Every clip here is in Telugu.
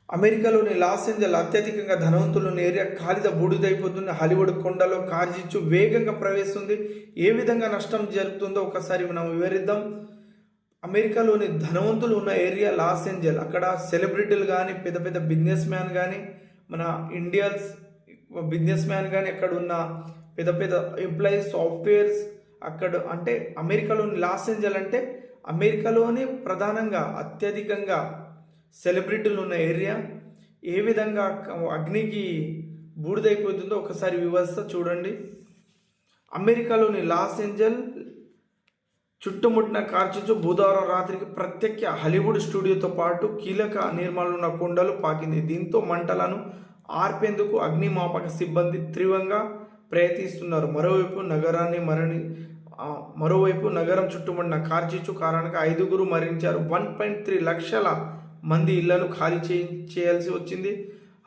అమెరికాలోని లాస్ ఏంజల్ అత్యధికంగా ధనవంతులున్న ఏరియా కాలిద బూడిదైపోతుంది. హాలీవుడ్ కొండలో కార్జిచ్చు వేగంగా ప్రవేశిస్తుంది. ఏ విధంగా నష్టం జరుగుతుందో ఒకసారి మనం వివరిద్దాం. అమెరికాలోని ధనవంతులు ఉన్న ఏరియా లాస్ ఏంజల్. అక్కడ సెలబ్రిటీలు కానీ, పెద్ద పెద్ద బిజినెస్ మ్యాన్ కానీ, మన ఇండియన్స్ బిజినెస్ మ్యాన్ కానీ, అక్కడ ఉన్న పెద్ద పెద్ద ఎంప్లాయీస్, సాఫ్ట్వేర్స్ అక్కడ అంటే అమెరికాలోని లాస్ ఏంజల్ అంటే అమెరికాలోని ప్రధానంగా అత్యధికంగా సెలబ్రిటీలు ఉన్న ఏరియా. ఏ విధంగా అగ్నికి బూడిదైపోతుందో ఒకసారి వివరిస్తా చూడండి. అమెరికాలోని లాస్ ఏంజల్ చుట్టుముట్టిన కార్చిచ్చు బుధవారం రాత్రికి ప్రత్యేక హాలీవుడ్ స్టూడియోతో పాటు కీలక నిర్మాణాలు ఉన్న కొండలు పాకింది. దీంతో మంటలను ఆర్పేందుకు అగ్నిమాపక సిబ్బంది తీవ్రంగా ప్రయత్నిస్తున్నారు. మరోవైపు నగరం చుట్టుముట్టిన కార్చిచ్చు కారణంగా 5గురు మరణించారు. 1.3 లక్షల మంది ఇళ్లను ఖాళీ చేయాల్సి వచ్చింది.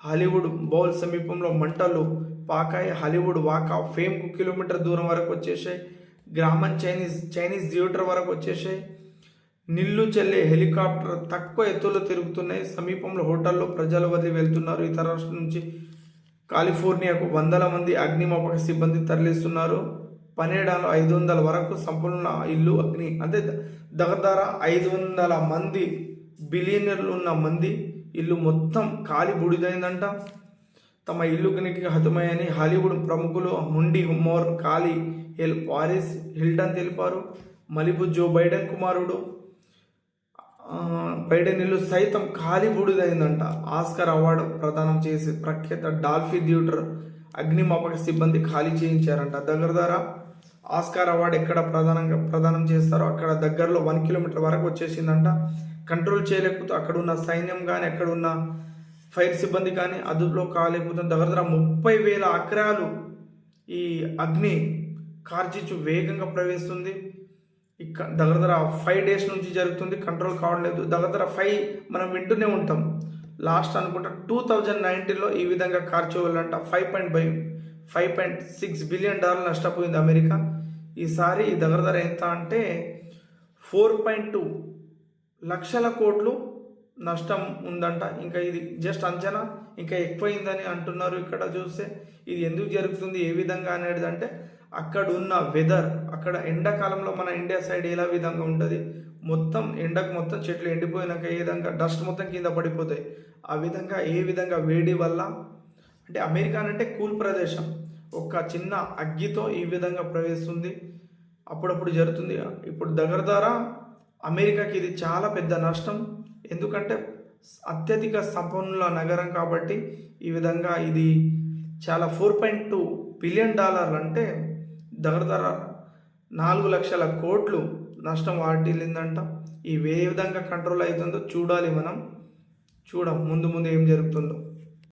హాలీవుడ్ బౌల్ సమీపంలో మంటలు పాకాయి. హాలీవుడ్ వాక్ ఆఫ్ ఫేమ్కు కిలోమీటర్ దూరం వరకు వచ్చేసాయి. గ్రామం చైనీస్ థియేటర్ వరకు వచ్చేసాయి. నిల్లు చెల్లే హెలికాప్టర్ తక్కువ ఎత్తులో తిరుగుతున్నాయి. సమీపంలో హోటల్లో ప్రజలు వదిలి వెళ్తున్నారు. ఇతర రాష్ట్రం నుంచి కాలిఫోర్నియాకు వందల మంది అగ్నిమాపక సిబ్బంది తరలిస్తున్నారు. పనేడాలో 500 వరకు సంపూర్ణ ఇల్లు అగ్ని అంటే దగ్గర 500 మంది బిలియనర్లు ఉన్న మంది ఇల్లు మొత్తం కాలి బూడిదైందంట. తమ ఇల్లుకి హతమయ్యని హాలీవుడ్ ప్రముఖులు హుండీ మోర్, కాలి ఎల్ పారిస్ హిల్టన్ తెలిపారు. మలిబు జో బైడెన్ కుమారుడు బైడెన్ ఇల్లు సైతం కాలి బూడిదైందంట. ఆస్కార్ అవార్డు ప్రదానం చేసి ప్రఖ్యాత డాల్ఫీ థియేటర్ అగ్నిమాపక సిబ్బంది ఖాళీ చేయించారంట. దగ్గర ఆస్కార్ అవార్డు ఎక్కడ ప్రదానం చేస్తారో అక్కడ దగ్గరలో 1 కిలోమీటర్ వరకు వచ్చేసిందంట. కంట్రోల్ చేయలేకపోతే అక్కడ ఉన్న సైన్యం కానీ, అక్కడ ఉన్న ఫైర్ సిబ్బంది కానీ అదుపులో కాలేకపోతుంది. దగ్గర 30,000 ఎకరాలు ఈ అగ్ని కార్చిచ్చు వేగంగా ప్రవేశిస్తుంది. దగ్గర 5 డేస్ నుంచి జరుగుతుంది, కంట్రోల్ కావట్లేదు. దగ్గర 5 మనం వింటూనే ఉంటాం. లాస్ట్ అనుకుంటా 2019లో ఈ విధంగా కార్చివల్లంట $5.6 బిలియన్ నష్టపోయింది అమెరికా. ఈసారి దగ్గర ఎంత అంటే 4.2 లక్షల కోట్లు నష్టం ఉందంట. ఇంకా ఇది జస్ట్ అంచనా, ఇంకా ఎక్కువైందని అంటున్నారు. ఇక్కడ చూస్తే ఇది ఎందుకు జరుగుతుంది, ఏ విధంగా అనేది అంటే అక్కడ ఉన్న వెదర్, అక్కడ ఎండాకాలంలో మన ఇండియా సైడ్ ఎలా విధంగా ఉంటుంది, మొత్తం ఎండకు మొత్తం చెట్లు ఎండిపోయినాక ఏ విధంగా డస్ట్ మొత్తం కింద పడిపోతాయి, ఆ విధంగా ఏ విధంగా వేడి వల్ల అంటే అమెరికా అంటే కూల్ ప్రదేశం, ఒక చిన్న అగ్గితో ఈ విధంగా ప్రవేశిస్తుంది. అప్పుడప్పుడు జరుగుతుంది. ఇప్పుడు దగ్గర అమెరికాకి ఇది చాలా పెద్ద నష్టం. ఎందుకంటే అత్యధిక సంపన్నుల నగరం కాబట్టి ఈ విధంగా ఇది చాలా $4.2 బిలియన్ అంటే దగ్గర 4 లక్షల కోట్లు నష్టం వాటిల్లిందంట. ఈ ఏ విధంగా కంట్రోల్ అవుతుందో చూడాలి. మనం ముందు ఏం జరుగుతుందో.